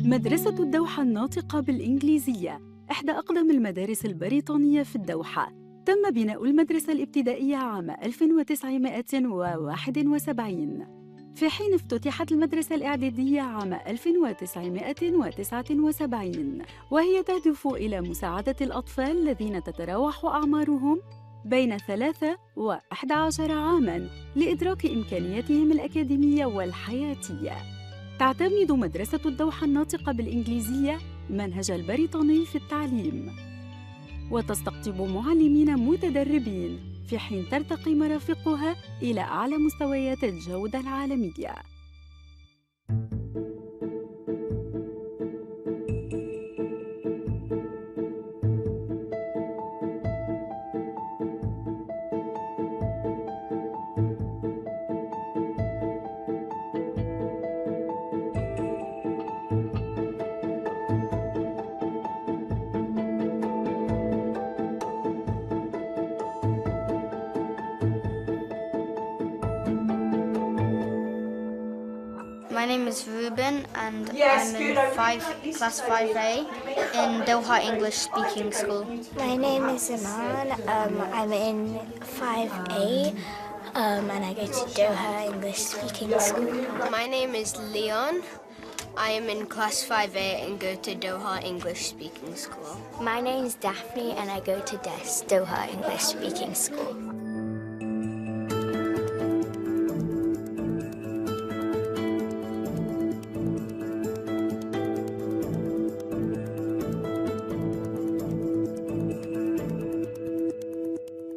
مدرسة الدوحة الناطقة بالإنجليزية إحدى أقدم المدارس البريطانية في الدوحة. تم بناء المدرسة الابتدائية عام 1971، في حين افتتحت المدرسة الإعدادية عام 1979، وهي تهدف إلى مساعدة الأطفال الذين تتراوح أعمارهم بين 3 و11 عاماً لإدراك إمكانياتهم الأكاديمية والحياتية. تعتمد مدرسة الدوحة الناطقة بالإنجليزية منهج البريطاني في التعليم، وتستقطب معلمين متدربين، في حين ترتقي مرافقها إلى أعلى مستويات الجودة العالمية. My name is Ruben and I'm in class 5A in Doha English Speaking School. My name is Iman. I'm in 5A and I go to Doha English Speaking School. My name is Leon. I am in class 5A and go to Doha English Speaking School. My name is Daphne and I go to DESS, Doha English Speaking School.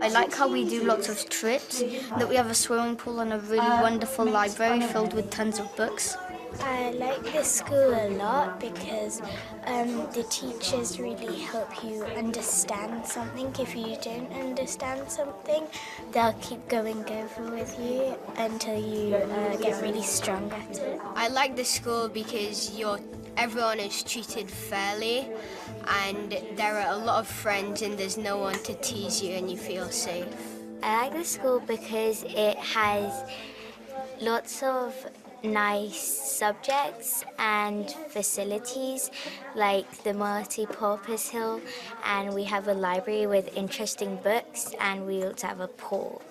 I like how we do lots of trips, that we have a swimming pool and a really wonderful library filled with tons of books. I like this school a lot because the teachers really help you understand something. If you don't understand something, they'll keep going over with you until you get really strong at it. I like the school because everyone is treated fairly and there are a lot of friends and there's no one to tease you and you feel safe. I like the school because it has lots of nice subjects and facilities like the multi-purpose hill, and we have a library with interesting books, and we also have a pool.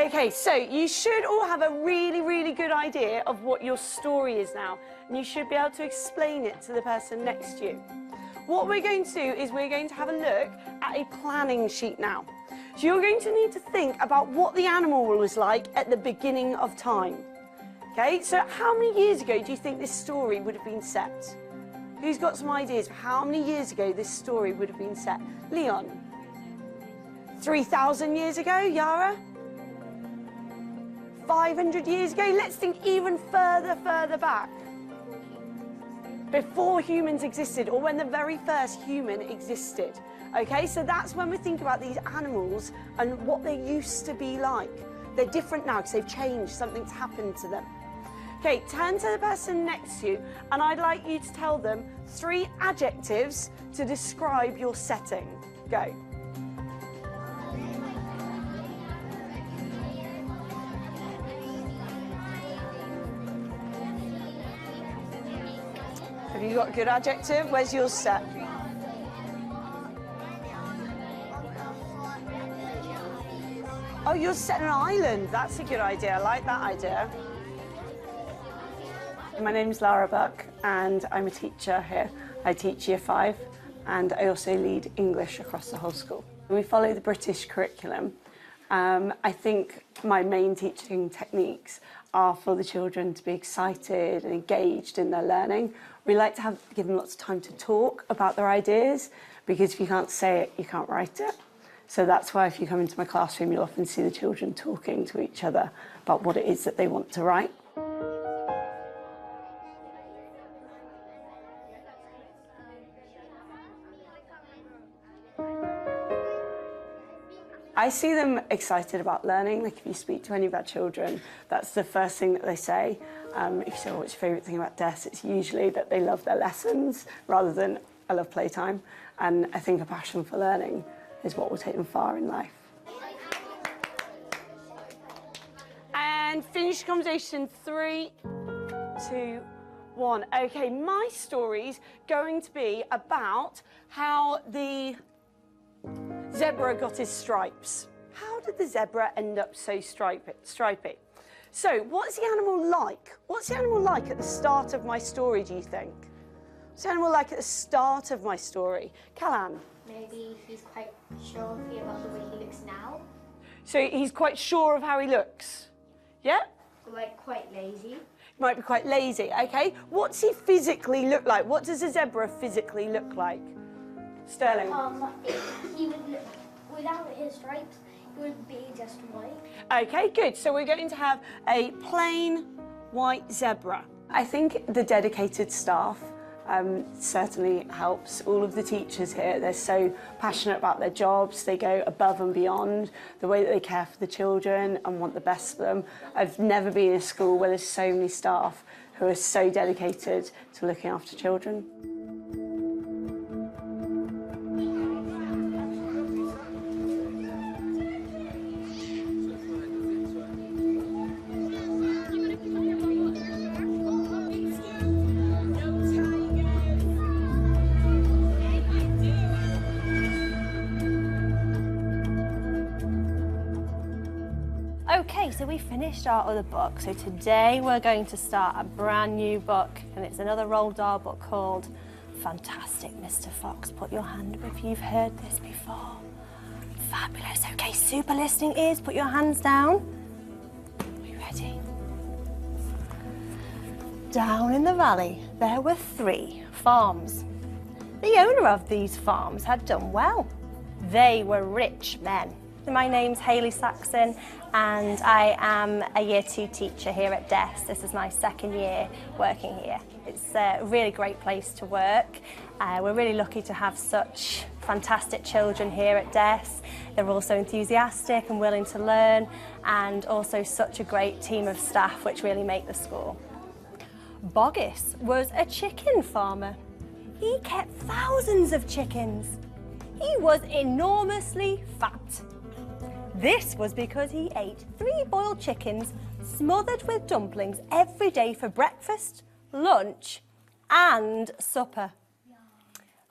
Okay, so you should all have a really good idea of what your story is now, and you should be able to explain it to the person next to you. What we're going to do is we're going to have a look at a planning sheet now. So you're going to need to think about what the animal was like at the beginning of time. Okay, so how many years ago do you think this story would have been set? Who's got some ideas for how many years ago this story would have been set? Leon? 3,000 years ago, Yara? 500 years ago? Let's think even further back. Before humans existed, or when the very first human existed. Okay, so that's when we think about these animals and what they used to be like. They're different now because they've changed, something's happened to them. Okay, turn to the person next to you and I'd like you to tell them 3 adjectives to describe your setting. Go. Have you got a good adjective? Where's yours set? Oh, you're set on an island. That's a good idea. I like that idea. My name's Lara Buck and I'm a teacher here. I teach Year 5 and I also lead English across the whole school. We follow the British curriculum. I think my main teaching techniques are for the children to be excited and engaged in their learning. We like to give them lots of time to talk about their ideas, because if you can't say it, you can't write it. So that's why if you come into my classroom, you'll often see the children talking to each other about what it is that they want to write. I see them excited about learning. Like if you speak to any of our children, that's the first thing that they say. If you say, what's your favourite thing about DESS? It's usually that they love their lessons rather than I love playtime. And I think a passion for learning is what will take them far in life. And finish conversation, 3, 2, 1. Okay, my story's going to be about how the zebra got his stripes. How did the zebra end up so stripy? So, what's the animal like? What's the animal like at the start of my story, do you think? What's the animal like at the start of my story? Callan? Maybe he's quite sure about the way he looks now. So he's quite sure of how he looks? Yeah? Like quite lazy. Might be quite lazy, okay. What's he physically look like? What does a zebra physically look like? Sterling? He would look, without his stripes, he would be just white. Okay, good. So we're going to have a plain white zebra. I think the dedicated staff certainly helps. All of the teachers here, they're so passionate about their jobs. They go above and beyond the way that they care for the children and want the best for them. I've never been in a school where there's so many staff who are so dedicated to looking after children. Okay, so we finished our other book. So today we're going to start a brand new book, and it's another Roald Dahl book called Fantastic Mr. Fox. Put your hand up if you've heard this before. Fabulous. Okay, super listening ears, put your hands down. Are you ready? Down in the valley, there were 3 farms. The owner of these farms had done well. They were rich men. My name's Hayley Saxon and I am a Year 2 teacher here at DESS. This is my 2nd year working here. It's a really great place to work. We're really lucky to have such fantastic children here at DESS. They're also enthusiastic and willing to learn, and also such a great team of staff which really make the school. Boggis was a chicken farmer. He kept thousands of chickens. He was enormously fat. This was because he ate 3 boiled chickens smothered with dumplings every day for breakfast, lunch and supper.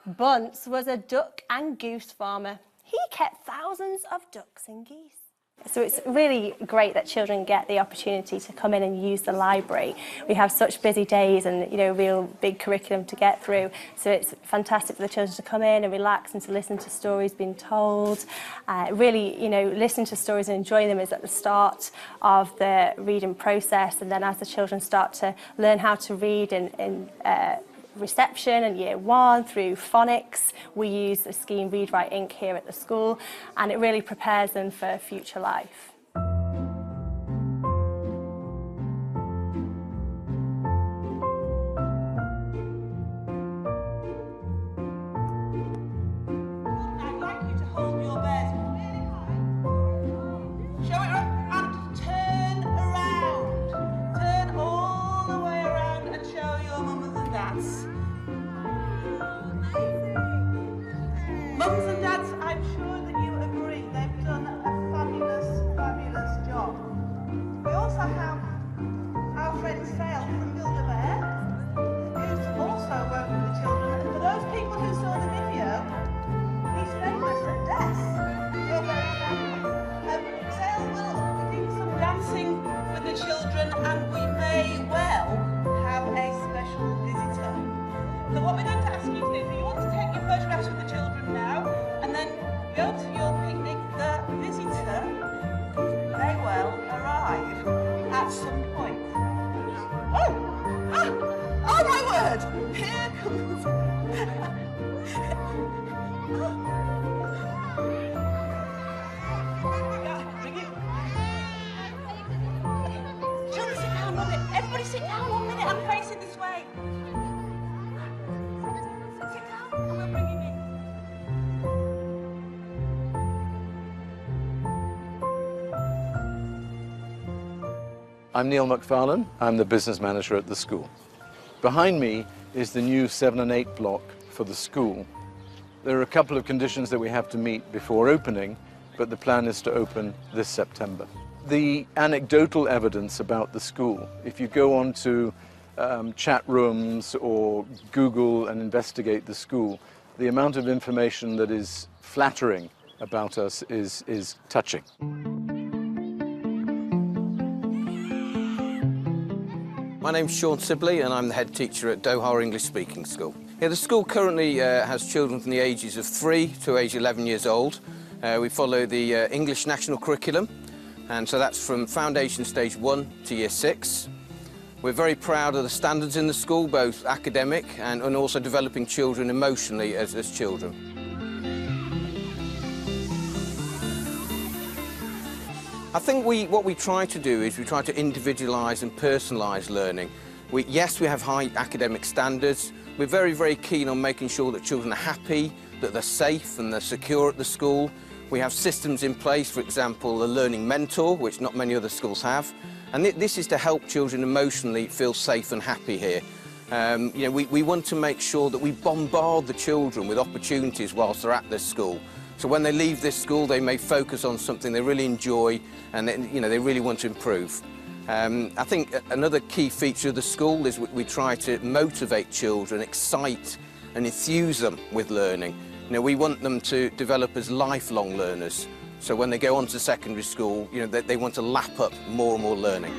Bunce was a duck and goose farmer. He kept thousands of ducks and geese. So it's really great that children get the opportunity to come in and use the library. We have such busy days and, you know, real big curriculum to get through. So it's fantastic for the children to come in and relax and to listen to stories being told. Really, you know, listening to stories and enjoying them is at the start of the reading process. And then as the children start to learn how to read in reception and Year 1 through phonics, we use the scheme Read, Write, Ink here at the school, and it really prepares them for future life. I'd like you to hold your bears really high. Show it up and turn around. Turn all the way around and show your mums and dads. Mums and dads, I'm sure that you agree they've done a fabulous, fabulous job. We also have our friend Sale from Build-A-Bear, who's also worked with the children. And for those people who saw the video, he's famous at DESS. You're very famous. Sale will do some dancing with the children, and we may well have a special visitor. So what we're going to ask you to do, if you want to take your photographs with the children now, and then go to your picnic, the visitor may well arrive at some point. Oh! I'm Neil McFarlane. I'm the business manager at the school. Behind me is the new 7 and 8 block for the school. There are a couple of conditions that we have to meet before opening, but the plan is to open this September. The anecdotal evidence about the school, if you go on to chat rooms or Google and investigate the school, the amount of information that is flattering about us is touching. My name's Sean Sibley and I'm the head teacher at Doha English Speaking School. Yeah, the school currently has children from the ages of 3 to age 11 years old. We follow the English national curriculum, and so that's from foundation stage 1 to year 6. We're very proud of the standards in the school, both academic and also developing children emotionally as children. I think what we try to do is we try to individualise and personalise learning. Yes, we have high academic standards. We're very, very keen on making sure that children are happy, that they're safe and they're secure at the school. We have systems in place, for example, a learning mentor, which not many other schools have. And this is to help children emotionally feel safe and happy here. You know, we want to make sure that we bombard the children with opportunities whilst they're at this school. So when they leave this school, they may focus on something they really enjoy and they really want to improve. I think another key feature of the school is we try to motivate children, excite and enthuse them with learning. You know, we want them to develop as lifelong learners. So when they go on to secondary school, you know, they want to lap up more and more learning.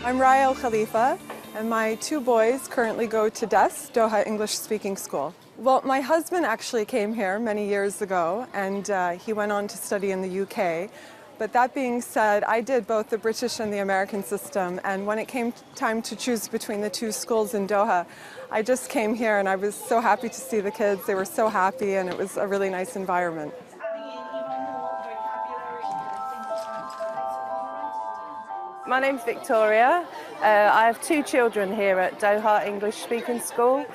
I'm Rael Khalifa, and my 2 boys currently go to DESS, Doha English Speaking School. Well, my husband actually came here many years ago, and he went on to study in the UK. But that being said, I did both the British and the American system, and when it came time to choose between the 2 schools in Doha, I just came here and I was so happy to see the kids. They were so happy and it was a really nice environment. My name's Victoria. I have 2 children here at Doha English Speaking School.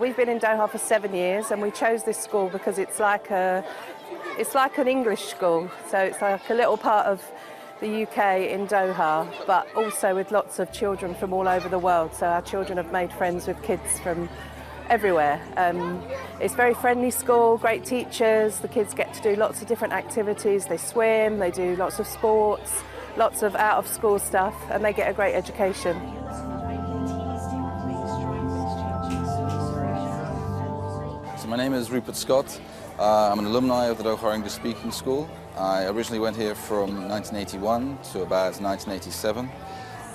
We've been in Doha for 7 years and we chose this school because it's like an English school. So it's like a little part of the UK in Doha, but also with lots of children from all over the world. So our children have made friends with kids from everywhere. It's a very friendly school, great teachers. The kids get to do lots of different activities. They swim, they do lots of sports, lots of out-of-school stuff, and they get a great education. So my name is Rupert Scott. I'm an alumni of the Doha English Speaking School. I originally went here from 1981 to about 1987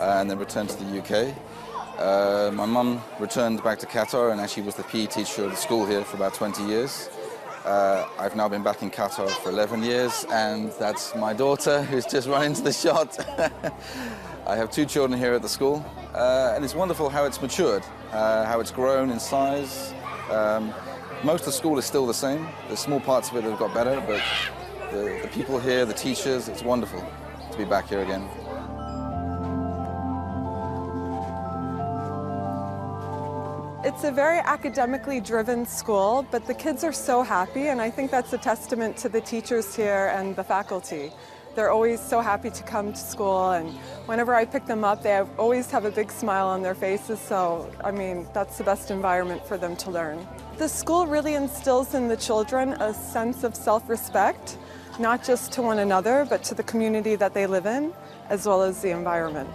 and then returned to the UK. My mum returned back to Qatar and actually was the PE teacher of the school here for about 20 years. I've now been back in Qatar for 11 years and that's my daughter who's just run into the shot. I have 2 children here at the school and it's wonderful how it's matured, how it's grown in size. Most of the school is still the same. There's small parts of it that have got better, but the people here, the teachers, it's wonderful to be back here again. It's a very academically driven school, but the kids are so happy, and I think that's a testament to the teachers here and the faculty. They're always so happy to come to school, and whenever I pick them up, they always have a big smile on their faces, so, I mean, that's the best environment for them to learn. The school really instills in the children a sense of self-respect, not just to one another, but to the community that they live in, as well as the environment.